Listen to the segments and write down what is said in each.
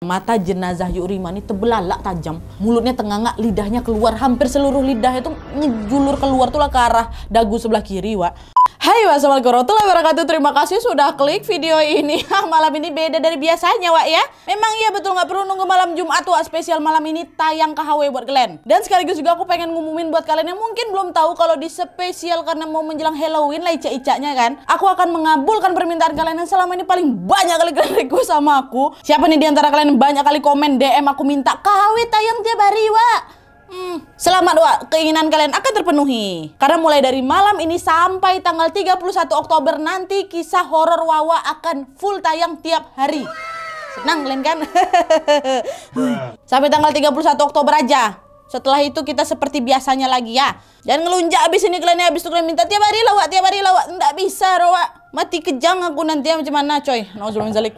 Mata jenazah Yuk Rima ini tebelalak tajam. Mulutnya tengangak, lidahnya keluar. Hampir seluruh lidahnya itu ngejulur keluar tuh lah ke arah dagu sebelah kiri, Wak. Hai, wassalamualaikum warahmatullahi wabarakatuh. Terima kasih sudah klik video ini. Malam ini beda dari biasanya, Wak ya. Memang iya betul, nggak perlu nunggu malam Jumat, Wak. Spesial malam ini tayang KHW buat kalian. Dan sekaligus juga aku pengen ngumumin buat kalian yang mungkin belum tahu kalau di spesial karena mau menjelang Halloween lah ica-icanya kan. Aku akan mengabulkan permintaan kalian yang selama ini paling banyak kali kalian request sama aku. Siapa nih di antara kalian yang banyak kali komen DM aku minta KHW tayang tiap hari, Wak? Selamat, Wak, keinginan kalian akan terpenuhi. Karena mulai dari malam ini sampai tanggal 31 Oktober nanti kisah horor Wawa akan full tayang tiap hari. Senang kalian kan? Sampai tanggal 31 Oktober aja. Setelah itu kita seperti biasanya lagi ya. Jangan ngelunjak abis ini kalian, abis itu kalian minta tiap hari lah, Wak, tiap hari lah, Wak. Nggak bisa, Wak. Mati kejang aku nanti macam mana, coy. Nauzubillah min zalik.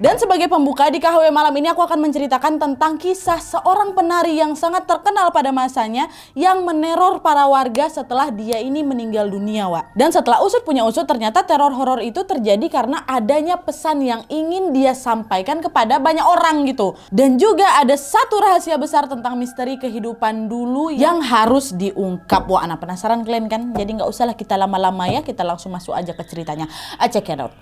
Dan sebagai pembuka di KHW malam ini aku akan menceritakan tentang kisah seorang penari yang sangat terkenal pada masanya yang meneror para warga setelah dia ini meninggal dunia, Wak. Dan setelah usut punya usut, ternyata teror horor itu terjadi karena adanya pesan yang ingin dia sampaikan kepada banyak orang gitu. Dan juga ada satu rahasia besar tentang misteri kehidupan dulu yang harus diungkap. Wah, anak penasaran kalian kan? Jadi nggak usahlah kita lama-lama ya, kita langsung masuk aja ke ceritanya. Check it out.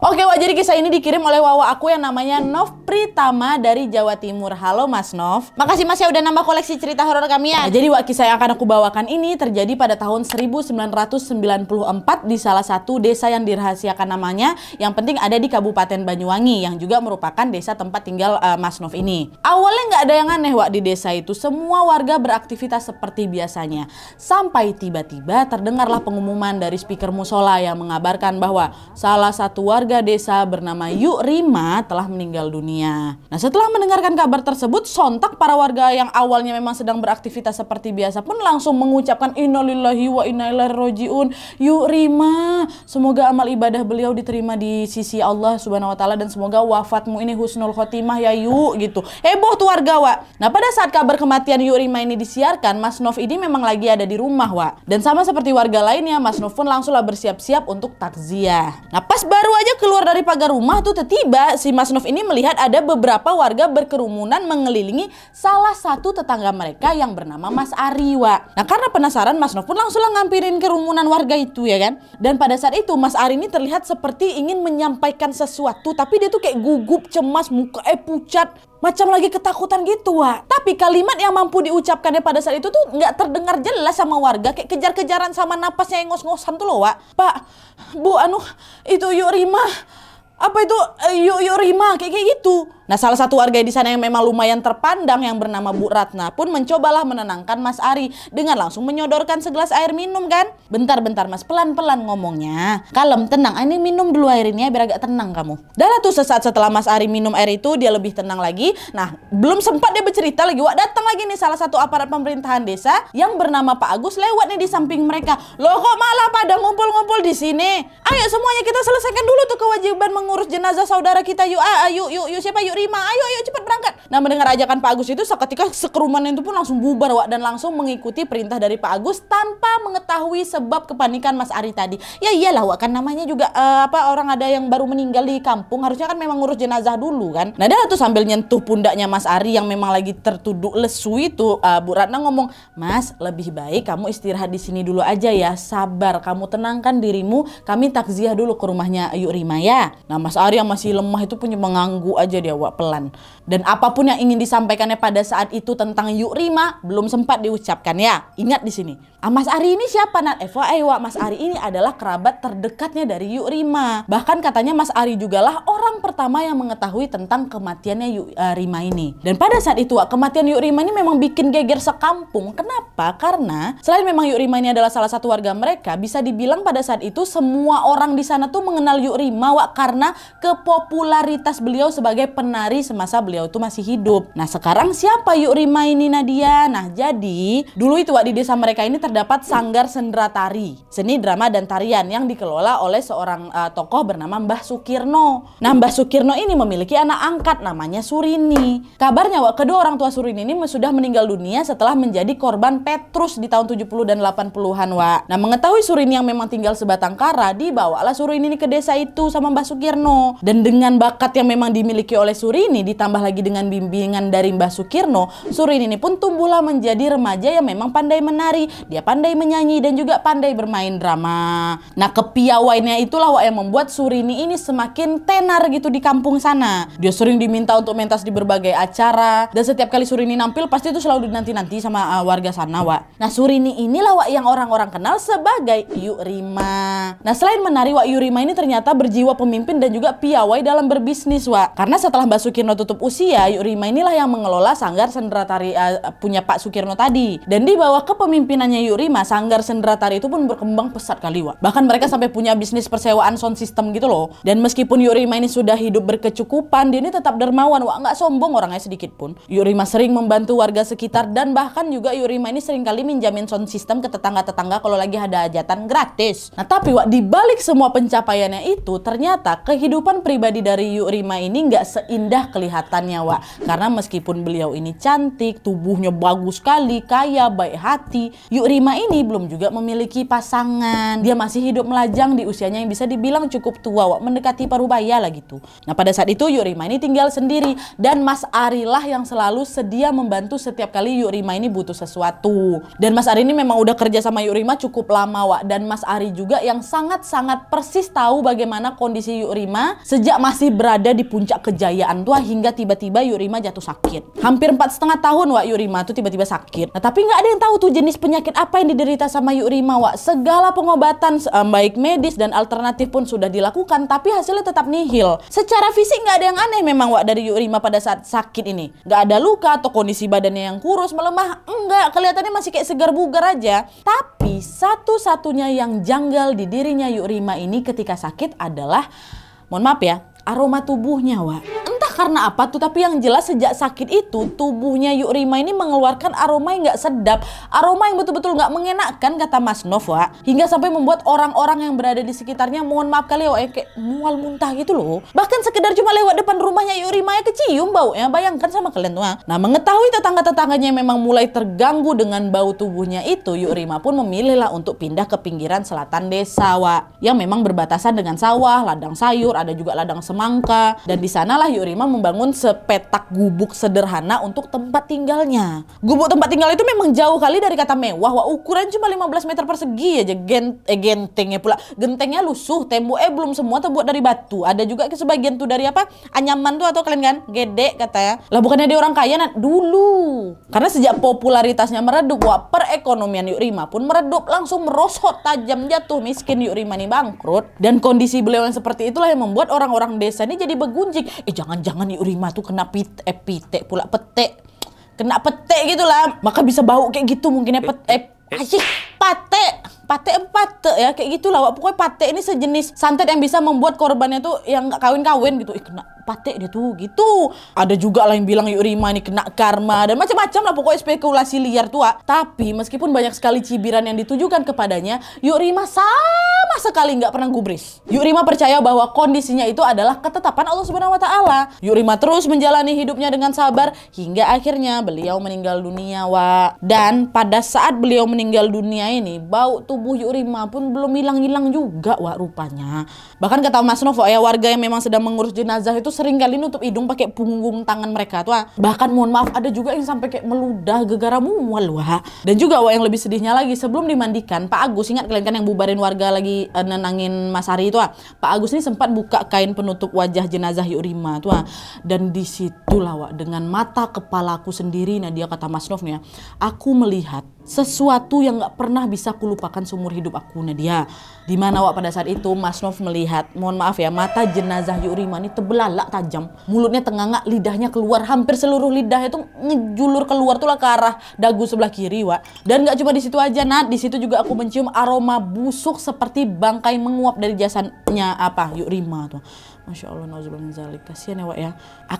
Oke, Wak, jadi kisah ini dikirim oleh Wawa aku yang namanya Nov Pritama dari Jawa Timur. Halo Mas Nov. Makasih Mas ya udah nambah koleksi cerita horor kami ya. Jadi, Wak, kisah yang akan aku bawakan ini terjadi pada tahun 1994 di salah satu desa yang dirahasiakan namanya. Yang penting ada di Kabupaten Banyuwangi yang juga merupakan desa tempat tinggal Mas Nov ini. Awalnya nggak ada yang aneh, Wak, di desa itu. Semua warga beraktivitas seperti biasanya. Sampai tiba-tiba terdengarlah pengumuman dari speaker musola yang mengabarkan bahwa salah satu warga desa bernama Yuk Rima telah meninggal dunia. Nah, setelah mendengarkan kabar tersebut, sontak para warga yang awalnya memang sedang beraktivitas seperti biasa pun langsung mengucapkan innalillahi wa inna ilaihi rajiun. Yuk Rima, semoga amal ibadah beliau diterima di sisi Allah Subhanahu wa taala dan semoga wafatmu ini husnul khotimah ya Yuk gitu. Heboh tuh warga, Wak. Nah, pada saat kabar kematian Yuk Rima ini disiarkan, Mas Nov ini memang lagi ada di rumah, Wak. Dan sama seperti warga lainnya, Mas Nov pun langsunglah bersiap-siap untuk takziah. Nah, pas baru aja keluar dari pagar rumah tuh tiba si Mas Nov ini melihat ada beberapa warga berkerumunan mengelilingi salah satu tetangga mereka yang bernama Mas Ari, Wak. Nah, karena penasaran, Mas Nov pun langsung ngampirin kerumunan warga itu ya kan. Dan pada saat itu Mas Ari ini terlihat seperti ingin menyampaikan sesuatu, tapi dia tuh kayak gugup, cemas, muka pucat, macam lagi ketakutan gitu, Wak. Tapi kalimat yang mampu diucapkannya pada saat itu tuh nggak terdengar jelas sama warga, kayak kejar-kejaran sama napasnya yang ngos-ngosan tuh loh, Wak. Pak, Bu, itu Yuk Rima. Apa itu Yuk Rima kayak gitu. Nah, salah satu warga di sana yang memang lumayan terpandang yang bernama Bu Ratna pun mencobalah menenangkan Mas Ari dengan langsung menyodorkan segelas air minum kan. Bentar Mas, pelan-pelan ngomongnya. Kalem, tenang, ini minum dulu air ini ya biar agak tenang kamu. Dan tuh sesaat setelah Mas Ari minum air itu dia lebih tenang lagi. Nah, belum sempat dia bercerita lagi, Wak, datang lagi nih salah satu aparat pemerintahan desa yang bernama Pak Agus lewat nih di samping mereka. Loh, kok malah pada ngumpul-ngumpul di sini? Ayo semuanya kita selesaikan dulu tuh kewajiban mengurus jenazah saudara kita. Yuk siapa? Yuk Rima, ayo cepat berangkat. Nah, mendengar ajakan Pak Agus itu seketika sekerumunan itu pun langsung bubar, Wak, dan langsung mengikuti perintah dari Pak Agus tanpa mengetahui sebab kepanikan Mas Ari tadi. Ya iyalah, Wak, kan namanya juga orang ada yang baru meninggal di kampung, harusnya kan memang ngurus jenazah dulu kan. Nah, dia tuh sambil nyentuh pundaknya Mas Ari yang memang lagi tertuduk lesu itu, Bu Ratna ngomong, "Mas, lebih baik kamu istirahat di sini dulu aja ya. Sabar, kamu tenangkan dirimu. Kami takziah dulu ke rumahnya Yuk Rima ya." Nah, Mas Ari yang masih lemah itu punya mengangguk aja dia, Wak, pelan. Dan apapun yang ingin disampaikannya pada saat itu tentang Yuk Rima belum sempat diucapkan ya. Ingat di sini. Mas Ari ini siapa, Nat? FYI, Wak, Mas Ari ini adalah kerabat terdekatnya dari Yuk Rima. Bahkan katanya Mas Ari jugalah orang pertama yang mengetahui tentang kematiannya Yuk Rima ini. Dan pada saat itu, Wak, kematian Yuk Rima ini memang bikin geger sekampung. Kenapa? Karena selain memang Yuk Rima ini adalah salah satu warga mereka, bisa dibilang pada saat itu semua orang di sana tuh mengenal Yuk Rima, Wak, karena kepopularitas beliau sebagai penari semasa beliau itu masih hidup. Nah, sekarang siapa Yuk Rima ini, Nadia? Nah, jadi dulu itu, Wak, di desa mereka ini terdapat terdapat Sanggar Sendratari, seni drama dan tarian yang dikelola oleh seorang tokoh bernama Mbah Sukirno. Nah, Mbah Sukirno ini memiliki anak angkat namanya Surini. Kabarnya kedua orang tua Surini ini sudah meninggal dunia setelah menjadi korban Petrus di tahun 70 dan 80-an, Wak. Nah, mengetahui Surini yang memang tinggal sebatang kara, dibawalah Surini ini ke desa itu sama Mbah Sukirno. Dan dengan bakat yang memang dimiliki oleh Surini ditambah lagi dengan bimbingan dari Mbah Sukirno, Surini ini pun tumbuhlah menjadi remaja yang memang pandai menari, dia pandai menyanyi dan juga pandai bermain drama. Nah, kepiawaiannya itulah Wak yang membuat Surini ini semakin tenar gitu di kampung sana. Dia sering diminta untuk mentas di berbagai acara, dan setiap kali Surini nampil pasti itu selalu dinanti-nanti sama warga sana, Wak. Nah, Surini inilah Wak yang orang-orang kenal sebagai Yuk Rima. Nah, selain menari, Wak, Yuk Rima ini ternyata berjiwa pemimpin dan juga piawai dalam berbisnis, Wak. Karena setelah Mbak Sukirno tutup usia, Yuk Rima inilah yang mengelola Sanggar Sendratari punya Pak Sukirno tadi. Dan di bawah kepemimpinannya Yuk Rima, Sanggar Sendratari itu pun berkembang pesat kali, Wak. Bahkan mereka sampai punya bisnis persewaan sound system gitu loh. Dan meskipun Yuk Rima ini sudah hidup berkecukupan, dia ini tetap dermawan, Wak. Nggak sombong orangnya sedikit pun. Yuk Rima sering membantu warga sekitar, dan bahkan juga Yuk Rima ini sering kali minjamin sound system ke tetangga-tetangga kalau lagi ada hajatan gratis. Nah, tapi Wak, di balik semua pencapaiannya itu, ternyata kehidupan pribadi dari Yuk Rima ini nggak seindah kelihatannya, Wak. Karena meskipun beliau ini cantik, tubuhnya bagus sekali, kaya, baik hati, Yuk Rima ini belum juga memiliki pasangan. Dia masih hidup melajang di usianya yang bisa dibilang cukup tua, Wak, mendekati parubaya lah gitu. Nah, pada saat itu Yuk Rima ini tinggal sendiri, dan Mas Ari lah yang selalu sedia membantu setiap kali Yuk Rima ini butuh sesuatu. Dan Mas Ari ini memang udah kerja sama Yuk Rima cukup lama, Wak. Dan Mas Ari juga yang sangat-sangat persis tahu bagaimana kondisi Yuk Rima sejak masih berada di puncak kejayaan tua hingga tiba-tiba Yuk Rima jatuh sakit. Hampir 4,5 tahun, Wak, Yuk Rima tuh tiba-tiba sakit. Nah, tapi nggak ada yang tahu tuh jenis penyakit apa yang diderita sama Yuk Rima, Wak. Segala pengobatan baik medis dan alternatif pun sudah dilakukan, tapi hasilnya tetap nihil. Secara fisik nggak ada yang aneh memang, Wak, dari Yuk Rima pada saat sakit ini. Nggak ada luka atau kondisi badannya yang kurus, melemah, enggak. Kelihatannya masih kayak segar bugar aja. Tapi satu-satunya yang janggal di dirinya Yuk Rima ini ketika sakit adalah, mohon maaf ya, aroma tubuhnya, Wak. Entah karena apa tuh, tapi yang jelas sejak sakit itu tubuhnya Yuk Rima ini mengeluarkan aroma yang nggak sedap, aroma yang betul-betul nggak mengenakan, kata Mas Nov, Wak. Hingga sampai membuat orang-orang yang berada di sekitarnya, mohon maaf kali, Wak, kayak mual muntah gitu loh. Bahkan sekedar cuma lewat depan rumahnya Yuk Rima ya kecium baunya, bayangkan sama kalian tuh. Nah, mengetahui tetangga-tetangganya memang mulai terganggu dengan bau tubuhnya itu, Yuk Rima pun memilihlah untuk pindah ke pinggiran selatan desa, Wak, yang memang berbatasan dengan sawah, ladang sayur, ada juga ladang semangka. Dan di sanalah Yuk Rima membangun sepetak gubuk sederhana untuk tempat tinggalnya. Gubuk tempat tinggal itu memang jauh kali dari kata mewah, Wak. Ukuran cuma 15 meter persegi aja. Gentengnya pula, gentengnya lusuh, temboknya belum semua terbuat dari batu. Ada juga sebagian tuh dari apa, anyaman tuh, atau kalian kan gede katanya. Lah, bukannya dia orang kaya dulu. Karena sejak popularitasnya meredup, Wak, perekonomian Yuk Rima pun meredup, langsung merosot tajam, jatuh miskin. Yuk Rima nih bangkrut. Dan kondisi beliau yang seperti itulah yang membuat orang-orang desa ini jadi bergunjing. Jangan-jangan Yuk Rima tuh kena pite pula, petek. Kena petek gitu lah. Maka bisa bau kayak gitu mungkinnya pate ya, kayak gitulah, Wak. Pokoknya pate ini sejenis santet yang bisa membuat korbannya tuh yang nggak kawin-kawin gitu. Kena pate dia tuh gitu. Ada juga lah yang bilang Yuk Rima ini kena karma dan macam-macam lah, pokoknya spekulasi liar tuh, Wak. Tapi meskipun banyak sekali cibiran yang ditujukan kepadanya, Yuk Rima sama sekali nggak pernah gubris. Yuk Rima percaya bahwa kondisinya itu adalah ketetapan Allah Subhanahu wa Ta'ala. Yuk Rima terus menjalani hidupnya dengan sabar hingga akhirnya beliau meninggal dunia, Wak. Dan pada saat beliau meninggal dunia ini, bau tubuh Yuk Rima pun belum hilang-hilang juga, Wak, rupanya. Bahkan kata Mas Novo ya, warga yang memang sedang mengurus jenazah itu sering kali nutup hidung pakai punggung tangan mereka tuh. Bahkan mohon maaf ada juga yang sampai kayak meludah gegara mual, Wak. Dan juga, Wak, yang lebih sedihnya lagi, sebelum dimandikan, Pak Agus, ingat kalian kan yang bubarin warga lagi nenangin Mas Ari itu, Pak Agus ini sempat buka kain penutup wajah jenazah Yuk Rima tuh. Dan disitulah, Wak, dengan mata kepalaku sendiri, nah dia kata Mas Nov nih ya, aku melihat sesuatu yang gak pernah bisa kulupakan seumur hidup aku, Nadia. Dimana, Wak, pada saat itu Mas Nov melihat, mohon maaf ya, mata jenazah Yuk Rima ini tebelalak tajam, mulutnya tengangak, lidahnya keluar, hampir seluruh lidahnya itu ngejulur keluar tuh lah ke arah dagu sebelah kiri, Wak. Dan gak cuma di situ aja, Nat, di situ juga aku mencium aroma busuk seperti bangkai menguap dari jasadnya Yuk Rima tuh. Masya Allah, nauzubillah min dzalik. Kasihan ya Wak ya.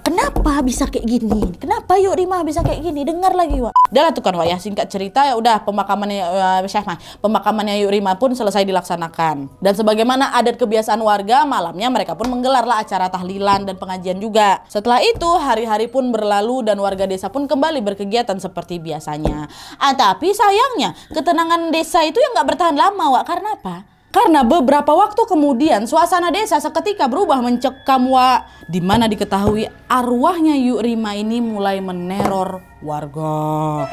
Kenapa bisa kayak gini? Kenapa Yuk Rima bisa kayak gini? Dengar lagi Wak. Udah lah tuh kan Wak ya, singkat cerita ya udah pemakamannya Yuk Rima pun selesai dilaksanakan. Dan sebagaimana adat kebiasaan warga, malamnya mereka pun menggelarlah acara tahlilan dan pengajian juga. Setelah itu hari-hari pun berlalu dan warga desa pun kembali berkegiatan seperti biasanya. Tapi sayangnya ketenangan desa itu yang nggak bertahan lama Wak. Karena apa? Karena beberapa waktu kemudian suasana desa seketika berubah mencekam Wak, di mana diketahui arwahnya Yuk Rima ini mulai meneror warga.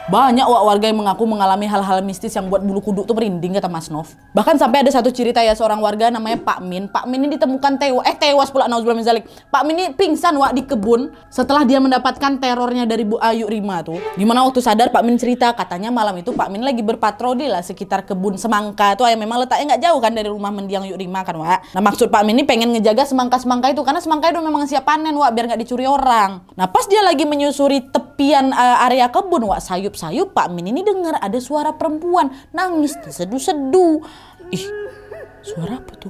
Banyak Wak warga yang mengaku mengalami hal-hal mistis yang buat bulu kuduk tuh merinding, kata Mas Nov. Bahkan sampai ada satu cerita ya, seorang warga namanya Pak Min. Pak Min ini ditemukan tewas pula, nauzubillah min dzalik. Pak Min ini pingsan Wak di kebun setelah dia mendapatkan terornya dari Bu Ayu Rima tuh. Dimana waktu sadar Pak Min cerita katanya malam itu Pak Min lagi berpatroli lah sekitar kebun semangka itu yang memang letaknya nggak jauh kan dari rumah mendiang Yuk Rima kan Wak. Nah maksud Pak Min ini pengen ngejaga semangka-semangka itu karena semangka itu memang siap panen Wak, biar nggak dicuri orang. Nah pas dia lagi menyusuri tepian area kebun Wak, sayup Pak Min ini dengar ada suara perempuan nangis terseduh-seduh. Ih, suara apa tuh?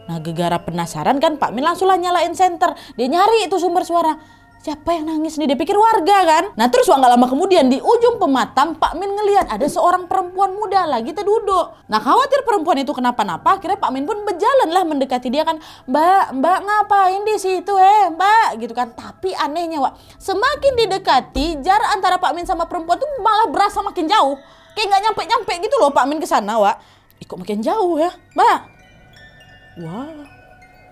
Nah gegara penasaran kan Pak Min langsung lah nyalain senter. Dia nyari itu sumber suara. Siapa yang nangis nih? Dia pikir warga kan. Nah terus nggak lama kemudian di ujung pematang Pak Min ngelihat ada seorang perempuan muda lagi terduduk. Nah khawatir perempuan itu kenapa-napa, akhirnya Pak Min pun berjalan lah mendekati dia kan. Mbak ngapain di situ Mbak? Gitu kan. Tapi anehnya Wak, semakin didekati jarak antara Pak Min sama perempuan tuh malah berasa makin jauh. Kayak nggak nyampe-nyampe gitu loh Pak Min ke sana Wak. Kok makin jauh ya Mbak? Wah,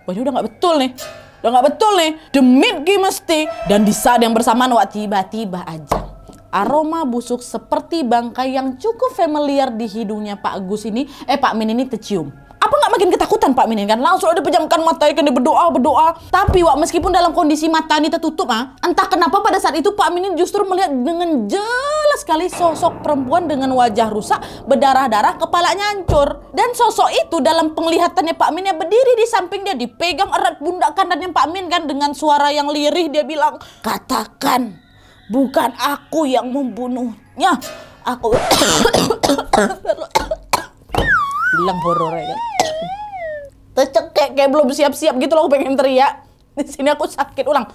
wajah udah nggak betul nih. Udah nggak betul nih, demit ki mesti. Dan di saat yang bersamaan Wak, tiba-tiba aja aroma busuk seperti bangkai yang cukup familiar di hidungnya Pak Min ini tercium. Apa nggak makin ketakutan Pak Min ini kan? Langsung ada pejamkan mata kan, dia berdoa. Tapi Wak, meskipun dalam kondisi mata ini tertutup entah kenapa pada saat itu Pak Min ini justru melihat dengan jelas sekali sosok perempuan dengan wajah rusak, berdarah-darah, kepalanya hancur. Dan sosok itu dalam penglihatannya Pak Min yang berdiri di samping dia, dipegang erat pundak kanannya Pak Min kan, dengan suara yang lirih dia bilang, "Katakan, bukan aku yang membunuhnya. Aku..." Bilang horor ya kan. Tercekek kayak belum siap-siap gitu loh, pengen teriak. Di sini aku sakit ulang.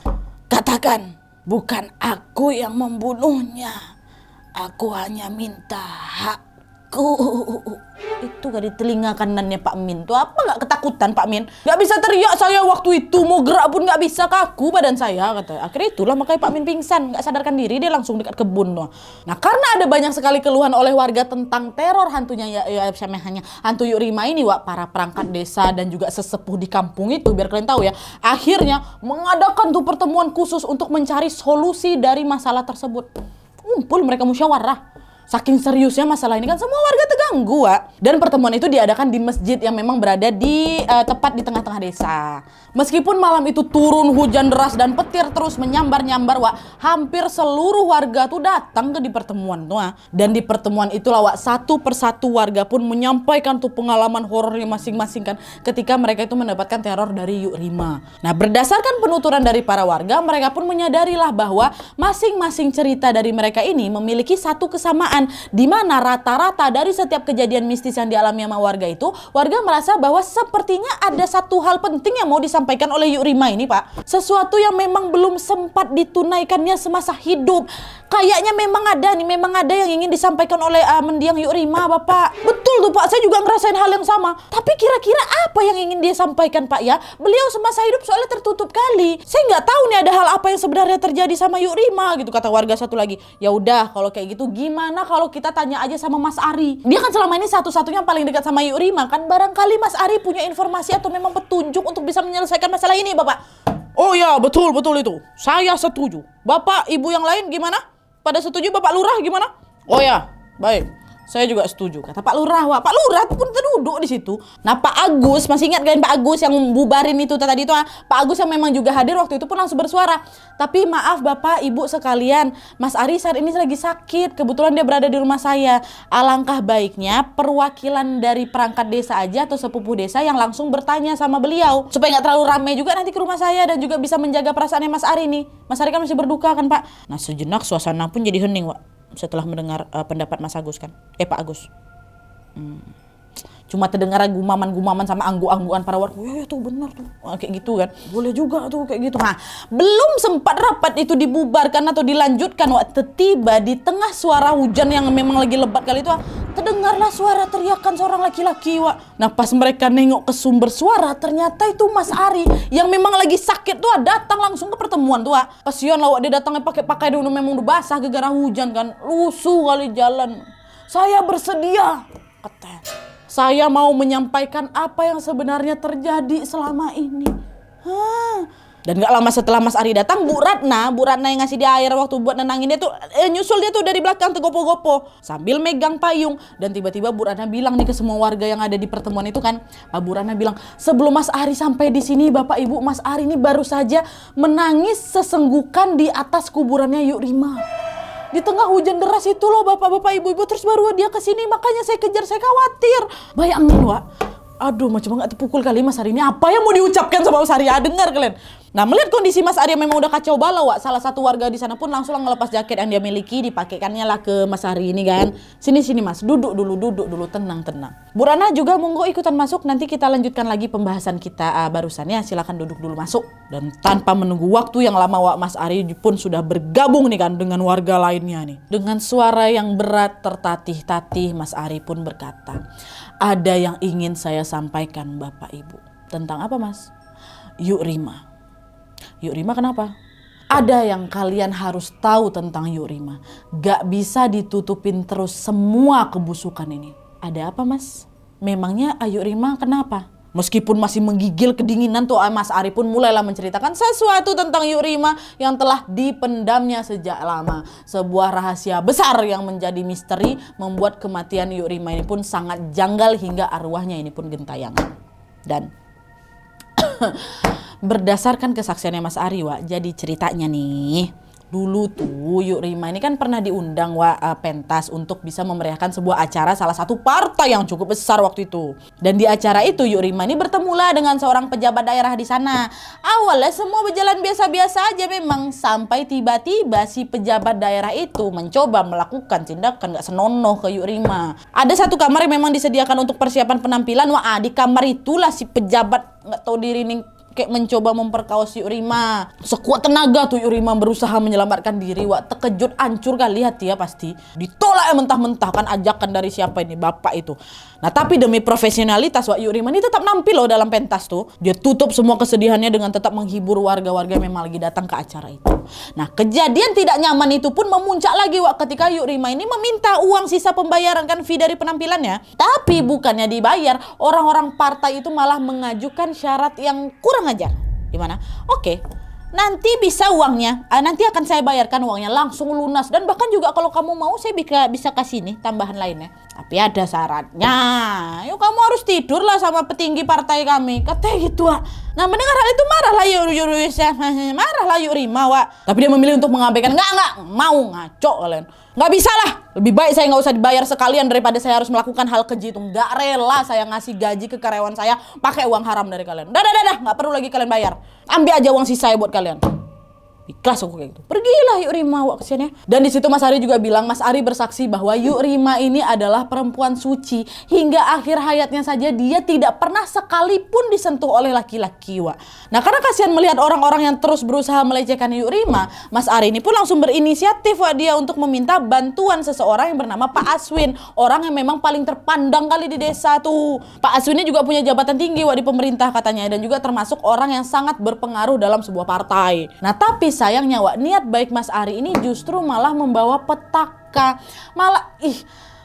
"Katakan, bukan aku yang membunuhnya. Aku hanya minta hakku." Itu gak di telinga kanannya Pak Min tuh. Apa gak ketakutan Pak Min? Gak bisa teriak saya waktu itu, mau gerak pun gak bisa, kaku badan saya kata. Akhirnya itulah makanya Pak Min pingsan, gak sadarkan diri, dia langsung dekat kebun tuh. Nah karena ada banyak sekali keluhan oleh warga tentang teror hantunya hantu Yuk Rima ini Wak, para perangkat desa dan juga sesepuh di kampung itu, biar kalian tahu ya, akhirnya mengadakan tuh pertemuan khusus untuk mencari solusi dari masalah tersebut. Kumpul mereka musyawarah. Saking seriusnya masalah ini kan, semua warga terganggu Wak. Dan pertemuan itu diadakan di masjid yang memang berada di tepat di tengah-tengah desa. Meskipun malam itu turun hujan deras dan petir terus menyambar-nyambar Wak, hampir seluruh warga tuh datang di pertemuan tuh Wak. Dan di pertemuan itulah Wak, satu persatu warga pun menyampaikan tuh pengalaman horornya masing-masing kan, ketika mereka itu mendapatkan teror dari Yuk Rima. Nah berdasarkan penuturan dari para warga, mereka pun menyadarilah bahwa masing-masing cerita dari mereka ini memiliki satu kesamaan, di mana rata-rata dari setiap kejadian mistis yang dialami sama warga itu, warga merasa bahwa sepertinya ada satu hal penting yang mau disampaikan oleh Yuk Rima ini Pak. Sesuatu yang memang belum sempat ditunaikannya semasa hidup. Kayaknya memang ada yang ingin disampaikan oleh mendiang Yuk Rima Bapak. Betul tuh Pak, saya juga ngerasain hal yang sama. Tapi kira-kira apa yang ingin dia sampaikan Pak ya? Beliau semasa hidup soalnya tertutup kali. Saya nggak tahu nih ada hal apa yang sebenarnya terjadi sama Yuk Rima gitu, kata warga satu lagi. Ya udah kalau kayak gitu gimana kalau kita tanya aja sama Mas Ari? Dia kan selama ini satu-satunya paling dekat sama Yuk Rima kan. Barangkali Mas Ari punya informasi atau memang petunjuk untuk bisa menyelesaikan masalah ini Bapak. Oh ya betul itu. Saya setuju. Bapak ibu yang lain gimana? Pada setuju? Bapak Lurah gimana? Oh ya baik. Saya juga setuju, kata Pak Lurah. Wah, Pak Lurah pun terduduk di situ. Nah, Pak Agus, masih ingat kan Pak Agus yang bubarin itu tadi itu? Pak Agus yang memang juga hadir waktu itu pun langsung bersuara. Tapi maaf Bapak, Ibu sekalian, Mas Ari saat ini lagi sakit. Kebetulan dia berada di rumah saya. Alangkah baiknya perwakilan dari perangkat desa aja atau sepupuh desa yang langsung bertanya sama beliau. Supaya nggak terlalu ramai juga nanti ke rumah saya dan juga bisa menjaga perasaannya Mas Ari nih. Mas Ari kan masih berduka kan Pak? Nah, sejenak suasana pun jadi hening Pak. Setelah mendengar pendapat Mas Agus kan, Pak Agus. Cuma terdengar gumaman-gumaman sama anggu-angguan para warga. Ya tuh benar tuh. Kayak gitu kan. Boleh juga tuh kayak gitu. Nah, belum sempat rapat itu dibubarkan atau dilanjutkan, tiba di tengah suara hujan yang memang lagi lebat kali itu, terdengarlah suara teriakan seorang laki-laki, Wak. Nah, pas mereka nengok ke sumber suara, ternyata itu Mas Ari yang memang lagi sakit tuh datang langsung ke pertemuan tuh, Wak. Kasihan lah, Wak, dia datangnya pakai dulu memang udah basah gara-gara hujan kan. Lusuh kali jalan. Saya bersedia, katanya. Saya mau menyampaikan apa yang sebenarnya terjadi selama ini. Dan gak lama setelah Mas Ari datang, Bu Ratna yang ngasih dia air waktu buat nenangin dia tuh nyusul dia tuh dari belakang tegopo-gopo sambil megang payung. Dan tiba-tiba Bu Ratna bilang nih ke semua warga yang ada di pertemuan itu kan, Bu Ratna bilang, sebelum Mas Ari sampai di sini, Bapak Ibu, Mas Ari ini baru saja menangis sesenggukan di atas kuburannya Yuk Rima. Di tengah hujan deras itu loh Bapak-bapak Ibu-ibu, terus baru dia kesini, makanya saya kejar, saya khawatir. Bayangin, Wak. Aduh, macam nggak terpukul kali Mas Ari ini. Apa yang mau diucapkan sama Mas Ari? Dengar kalian. Nah, melihat kondisi Mas Ari yang memang udah kacau balau, Wak. Salah satu warga di sana pun langsung ngelepas jaket yang dia miliki, dipakaikannya lah ke Mas Ari ini kan. Sini Mas, duduk dulu, tenang. Bu Rana juga monggo ikutan masuk, nanti kita lanjutkan lagi pembahasan kita barusan ya. Silakan duduk dulu masuk. Dan tanpa menunggu waktu yang lama, Wak, Mas Ari pun sudah bergabung nih kan dengan warga lainnya nih. Dengan suara yang berat tertatih-tatih, Mas Ari pun berkata, ada yang ingin saya sampaikan Bapak Ibu. Tentang apa, Mas? Yuk Rima. Yuk Rima kenapa? Ada yang kalian harus tahu tentang Yuk Rima. Gak bisa ditutupin terus semua kebusukan ini. Ada apa, Mas? Memangnya Yuk Rima kenapa? Meskipun masih menggigil kedinginan tuh, Mas Ari pun mulailah menceritakan sesuatu tentang Yuk Rima yang telah dipendamnya sejak lama. Sebuah rahasia besar yang menjadi misteri membuat kematian Yuk Rima ini pun sangat janggal hingga arwahnya ini pun gentayangan. Dan berdasarkan kesaksiannya Mas Ari, Wak, jadi ceritanya nih, dulu tuh Yuk Rima ini kan pernah diundang, Wak, pentas untuk bisa memeriahkan sebuah acara salah satu partai yang cukup besar waktu itu. Dan di acara itu Yuk Rima ini bertemulah dengan seorang pejabat daerah di sana. Awalnya semua berjalan biasa-biasa aja memang, sampai tiba-tiba si pejabat daerah itu mencoba melakukan tindakan gak senonoh ke Yuk Rima. Ada satu kamar yang memang disediakan untuk persiapan penampilan, Wak. Di kamar itulah si pejabat gak tahu diri nih kayak mencoba memperkaos Yuk Rima. Sekuat tenaga tuh Yuk Rima berusaha menyelamatkan diri, Wak. Terkejut, hancur kali hati ya pasti. Ditolak mentah-mentah kan ajakan dari siapa ini, bapak itu. Nah, tapi demi profesionalitas, Wak, Yuk Rima ini tetap nampil loh dalam pentas tuh. Dia tutup semua kesedihannya dengan tetap menghibur warga-warga yang memang lagi datang ke acara itu. Nah, kejadian tidak nyaman itu pun memuncak lagi, Wak, ketika Yuk Rima ini meminta uang sisa pembayaran kan fee dari penampilannya. Tapi bukannya dibayar, orang-orang partai itu malah mengajukan syarat yang kurang ajar. Gimana? Oke, nanti bisa uangnya, nanti akan saya bayarkan uangnya langsung lunas, dan bahkan juga kalau kamu mau saya bisa kasih nih tambahan lainnya. Tapi ada syaratnya. Yuk, kamu harus tidur lah sama petinggi partai kami, katanya gitu, Wak. Nah, mendengar hal itu marahlah Yuk Rima, Wak. Tapi dia memilih untuk mengabaikan. Nggak mau, ngaco kalian. Nggak bisa lah. Lebih baik saya nggak usah dibayar sekalian daripada saya harus melakukan hal keji itu. Nggak rela saya ngasih gaji ke karyawan saya pakai uang haram dari kalian. Dah, nggak perlu lagi kalian bayar. Ambil aja uang sisa buat kalian. Ikhlas aku kayak gitu. Pergilah Yuk Rima, Wak, kesiannya. Dan di situ Mas Ari juga bilang, Mas Ari bersaksi bahwa Yuk Rima ini adalah perempuan suci. Hingga akhir hayatnya saja dia tidak pernah sekalipun disentuh oleh laki-laki, Wak. Nah, karena kasihan melihat orang-orang yang terus berusaha melecehkan Yuk Rima, Mas Ari ini pun langsung berinisiatif, Wak, dia untuk meminta bantuan seseorang yang bernama Pak Aswin. Orang yang memang paling terpandang kali di desa tuh. Pak Aswin ini juga punya jabatan tinggi, Wak, di pemerintah katanya. Dan juga termasuk orang yang sangat berpengaruh dalam sebuah partai. Nah, tapi sayangnya, Wak, niat baik Mas Ari ini justru malah membawa petaka. Malah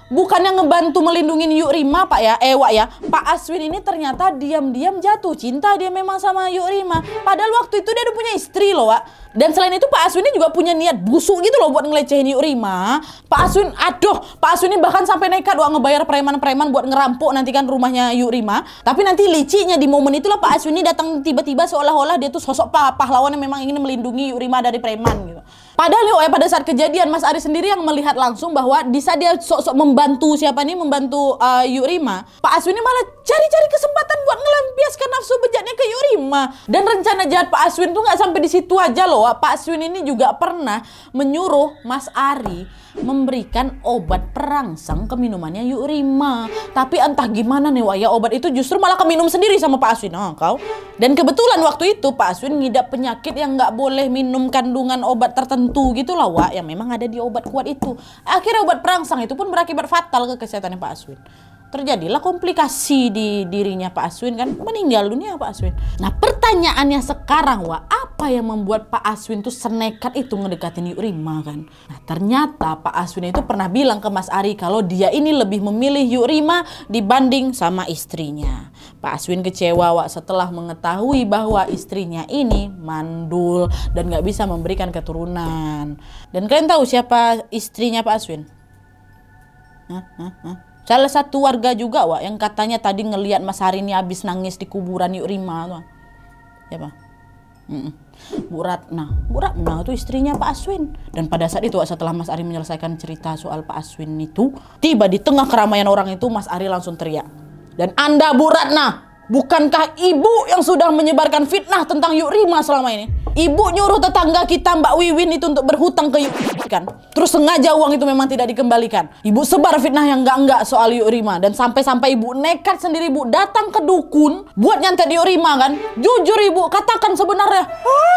bukannya ngebantu melindungi Yuk Rima, Pak ya, Wak ya. Pak Aswin ini ternyata diam-diam jatuh cinta dia memang sama Yuk Rima. Padahal waktu itu dia udah punya istri loh, Wak. Dan selain itu Pak Aswin ini juga punya niat busuk gitu loh buat ngelecehin Yuk Rima. Pak Aswin ini bahkan sampai nekat, Wak, ngebayar preman-preman buat ngerampok nanti kan rumahnya Yuk Rima. Tapi nanti liciknya di momen itulah Pak Aswin ini datang tiba-tiba seolah-olah dia tuh sosok pahlawan yang memang ingin melindungi Yuk Rima dari preman gitu. Padahal nih, pada saat kejadian Mas Ari sendiri yang melihat langsung bahwa di saat dia sok-sok membantu Yuk Rima, Pak Aswin ini malah cari-cari kesempatan buat ngelampiaskan nafsu bejatnya ke Yuk Rima. Rima. Dan rencana jahat Pak Aswin tuh nggak sampai di situ aja loh. Pak Aswin ini juga pernah menyuruh Mas Ari memberikan obat perangsang ke minumannya Yuk Rima. Tapi entah gimana nih Wak ya, obat itu justru malah keminum sendiri sama Pak Aswin. Kau. Dan kebetulan waktu itu Pak Aswin ngidap penyakit yang nggak boleh minum kandungan obat tertentu gitu lah Wak, yang memang ada di obat kuat itu. Akhirnya obat perangsang itu pun berakibat fatal ke kesehatannya Pak Aswin. Terjadilah komplikasi di dirinya Pak Aswin kan, meninggal dunia Pak Aswin. Nah pertanyaannya sekarang Wak, apa yang membuat Pak Aswin tuh senekat itu ngedekatin Yuk Rima kan? Nah ternyata Pak Aswin itu pernah bilang ke Mas Ari kalau dia ini lebih memilih Yuk Rima dibanding sama istrinya. Pak Aswin kecewa Wak setelah mengetahui bahwa istrinya ini mandul dan gak bisa memberikan keturunan. Dan kalian tahu siapa istrinya Pak Aswin? Salah satu warga juga Wak yang katanya tadi ngelihat Mas Ari ini habis nangis di kuburan Yuk Rima tuh. Siapa? Bu Ratna. Bu Ratna itu istrinya Pak Aswin. Dan pada saat itu Wak, setelah Mas Ari menyelesaikan cerita soal Pak Aswin itu, tiba di tengah keramaian orang itu Mas Ari langsung teriak. Dan Anda Bu Ratna, bukankah ibu yang sudah menyebarkan fitnah tentang Yuk Rima selama ini? Ibu nyuruh tetangga kita Mbak Wiwin itu untuk berhutang ke Yuk kan? Terus sengaja uang itu memang tidak dikembalikan. Ibu sebar fitnah yang enggak soal Yuk Rima. Dan sampai-sampai ibu nekat sendiri ibu datang ke dukun buat nyantet Yuk Rima kan? Jujur ibu, katakan sebenarnya.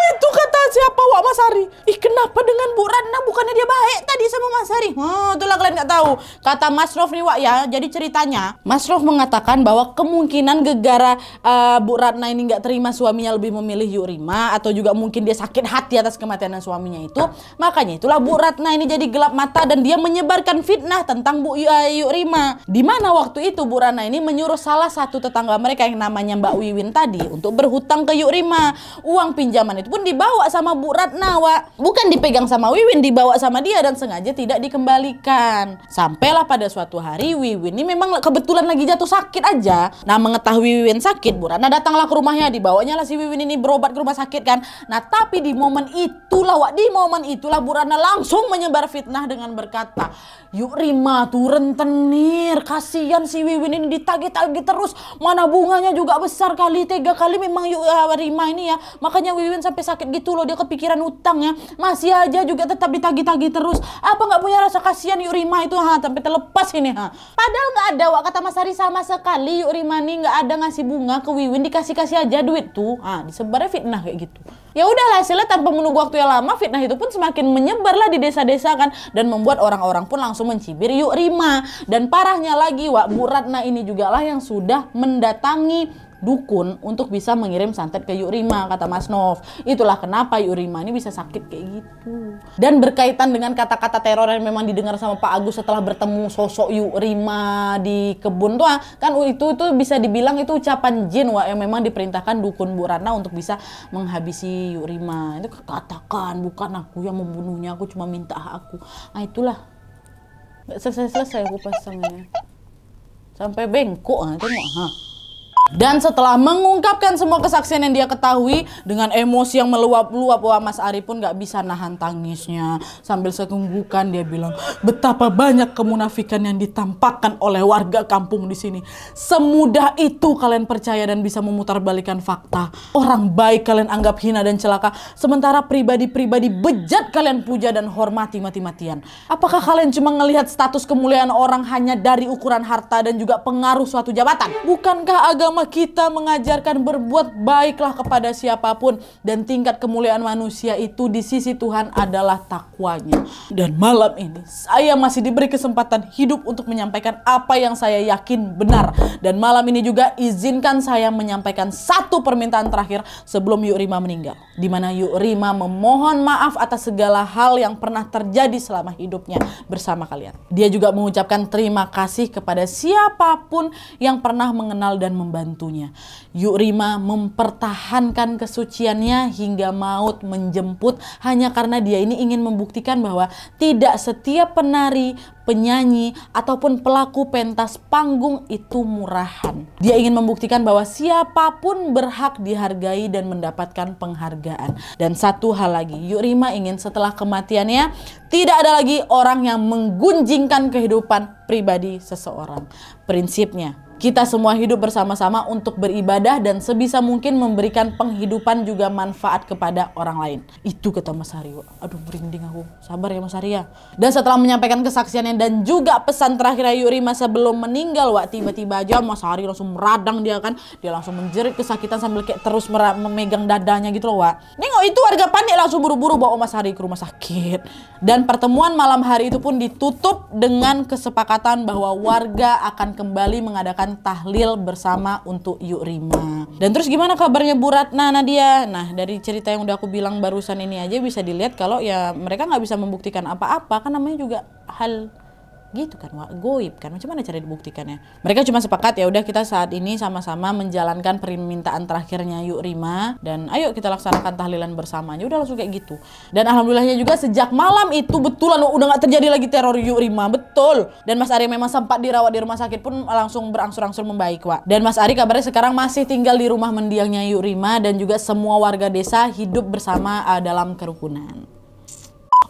Itu kata siapa Wak Mas Ari? Kenapa dengan Bu Ratna, bukannya dia baik tadi sama Mas Ari? Itulah kalian nggak tahu. Kata Mas Rof nih Wak ya, jadi ceritanya Mas Rof mengatakan bahwa kemungkinan gegara Bu Ratna ini nggak terima suaminya lebih memilih Yuk Rima, atau juga mungkin dia sakit hati atas kematian suaminya itu. Makanya itulah Bu Ratna ini jadi gelap mata dan dia menyebarkan fitnah tentang Yuk Rima. Dimana waktu itu Bu Ratna ini menyuruh salah satu tetangga mereka yang namanya Mbak Wiwin tadi untuk berhutang ke Yuk Rima. Uang pinjaman itu pun dibawa sama Bu Ratna Wak. Bukan dipegang sama Wiwin, dibawa sama dia dan sengaja tidak dikembalikan. Sampailah pada suatu hari Wiwin ini memang kebetulan lagi jatuh sakit aja. Nah mengetahui Wiwin sakit, Bu Ratna datanglah ke rumahnya, dibawanya lah si Wiwin ini berobat ke rumah sakit kan. Nah tapi di momen itulah Wak, di momen itulah Bu Ratna langsung menyebar fitnah dengan berkata, Yuk Rima tuh rentenir, kasihan si Wiwin ini ditagih-tagih terus, mana bunganya juga besar kali, 3 kali memang Yuk Rima ini ya, makanya Wiwin sampai sakit gitu loh, dia kepikiran utangnya, masih aja juga tetap ditagih-tagih terus. Apa nggak punya rasa kasihan Yuk Rima itu sampai terlepas ini Padahal nggak ada Wak, kata Mas Ari, sama sekali Yuk Rima ini nggak ada ngasih bunga ke Wiwin, dikasih-kasih aja duit tuh. Disebarnya fitnah kayak gitu. Ya udahlah, hasilnya tanpa menunggu waktu yang lama fitnah itu pun semakin menyebarlah di desa-desa kan, dan membuat orang-orang pun langsung mencibir Yuk Rima. Dan parahnya lagi Wak, Bu Ratna ini juga lah yang sudah mendatangi dukun untuk bisa mengirim santet ke Yuk Rima, kata Mas Nov. Itulah kenapa Yuk Rima ini bisa sakit kayak gitu. Dan berkaitan dengan kata-kata teror yang memang didengar sama Pak Agus setelah bertemu sosok Yuk Rima di kebun tuh kan, itu bisa dibilang itu ucapan jin Wak, yang memang diperintahkan dukun Bu Ratna untuk bisa menghabisi Yuk Rima. Itu katakan bukan aku yang membunuhnya, aku cuma minta hak aku. Itulah. Gak selesai aku pasangnya. Sampai bengkok tengok Dan setelah mengungkapkan semua kesaksian yang dia ketahui dengan emosi yang meluap-luap, Wah Mas Ari pun gak bisa nahan tangisnya. Sambil sekunggukan dia bilang, betapa banyak kemunafikan yang ditampakkan oleh warga kampung di sini. Semudah itu kalian percaya dan bisa memutarbalikan fakta. Orang baik kalian anggap hina dan celaka, sementara pribadi-pribadi bejat kalian puja dan hormati mati-matian. Apakah kalian cuma ngelihat status kemuliaan orang hanya dari ukuran harta dan juga pengaruh suatu jabatan? Bukankah agama kita mengajarkan berbuat baiklah kepada siapapun, dan tingkat kemuliaan manusia itu di sisi Tuhan adalah takwanya. Dan malam ini saya masih diberi kesempatan hidup untuk menyampaikan apa yang saya yakin benar. Dan malam ini juga izinkan saya menyampaikan satu permintaan terakhir sebelum Yuk Rima meninggal, di mana Yuk Rima memohon maaf atas segala hal yang pernah terjadi selama hidupnya bersama kalian. Dia juga mengucapkan terima kasih kepada siapapun yang pernah mengenal dan membantunya. Yuk Rima mempertahankan kesuciannya hingga maut menjemput hanya karena dia ini ingin membuktikan bahwa tidak setiap penari, penyanyi, ataupun pelaku pentas panggung itu murahan. Dia ingin membuktikan bahwa siapapun berhak dihargai dan mendapatkan penghargaan. Dan satu hal lagi, Yuk Rima ingin setelah kematiannya tidak ada lagi orang yang menggunjingkan kehidupan pribadi seseorang. Prinsipnya, Kita semua hidup bersama-sama untuk beribadah dan sebisa mungkin memberikan penghidupan juga manfaat kepada orang lain. Itu kata Mas Hari. Aduh, merinding aku. Sabar ya Mas Hari ya. Dan setelah menyampaikan kesaksiannya dan juga pesan terakhir Ayu Rima sebelum meninggal, tiba-tiba aja Mas Hari langsung meradang dia kan. Dia langsung menjerit kesakitan sambil kayak terus memegang dadanya gitu loh, Nengok itu warga panik langsung buru-buru bawa Mas Hari ke rumah sakit. Dan pertemuan malam hari itu pun ditutup dengan kesepakatan bahwa warga akan kembali mengadakan tahlil bersama untuk Yuk Rima. Dan terus gimana kabarnya Bu Ratna Nadia? Nah, dari cerita yang udah aku bilang barusan ini aja bisa dilihat kalau ya mereka nggak bisa membuktikan apa-apa, kan namanya juga hal gitu kan, goib kan, macam mana cara dibuktikannya. Mereka cuma sepakat ya udah kita saat ini sama-sama menjalankan permintaan terakhirnya Yuk Rima dan ayo kita laksanakan tahlilan bersamanya, udah langsung kayak gitu. Dan alhamdulillahnya juga sejak malam itu betulan udah nggak terjadi lagi teror Yuk Rima, betul. Dan Mas Ari memang sempat dirawat di rumah sakit pun langsung berangsur-angsur membaik, Dan Mas Ari kabarnya sekarang masih tinggal di rumah mendiangnya Yuk Rima dan juga semua warga desa hidup bersama dalam kerukunan.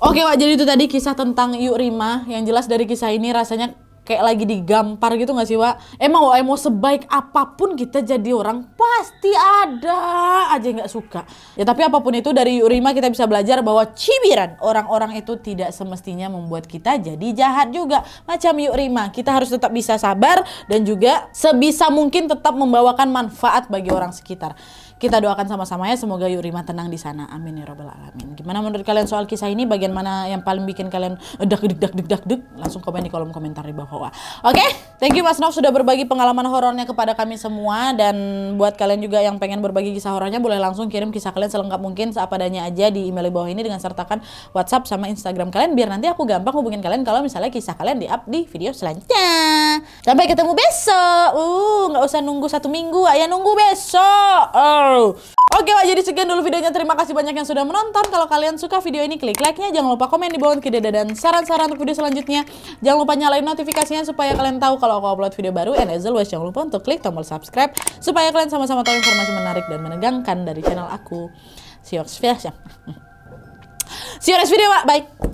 Oke jadi itu tadi kisah tentang Yuk Rima. Yang jelas dari kisah ini rasanya kayak lagi digampar gitu gak sih Emang mau sebaik apapun kita jadi orang pasti ada aja yang gak suka. Ya tapi apapun itu dari Yuk Rima kita bisa belajar bahwa cibiran orang-orang itu tidak semestinya membuat kita jadi jahat juga. Macam Yuk Rima, kita harus tetap bisa sabar dan juga sebisa mungkin tetap membawakan manfaat bagi orang sekitar. Kita doakan sama-sama ya, semoga Yuk Rima tenang di sana. Amin ya rabbal alamin. Gimana menurut kalian soal kisah ini? Bagian mana yang paling bikin kalian dak-dik? Langsung komen di kolom komentar di bawah. Oke, thank you Mas Nov sudah berbagi pengalaman horornya kepada kami semua. Dan buat kalian juga yang pengen berbagi kisah horornya, boleh langsung kirim kisah kalian selengkap mungkin seadanya aja di email di bawah ini dengan sertakan WhatsApp sama Instagram kalian biar nanti aku gampang hubungin kalian kalau misalnya kisah kalian di-up di video selanjutnya. Sampai ketemu besok. Nggak usah nunggu 1 minggu, ya nunggu besok. Oke jadi sekian dulu videonya. Terima kasih banyak yang sudah menonton. Kalau kalian suka video ini, klik like-nya. Jangan lupa komen di bawah untuk ide dan saran-saran untuk video selanjutnya. Jangan lupa nyalain notifikasinya supaya kalian tahu kalau aku upload video baru. And as always, jangan lupa untuk klik tombol subscribe supaya kalian sama-sama tahu informasi menarik dan menegangkan dari channel aku. See you next video, bye.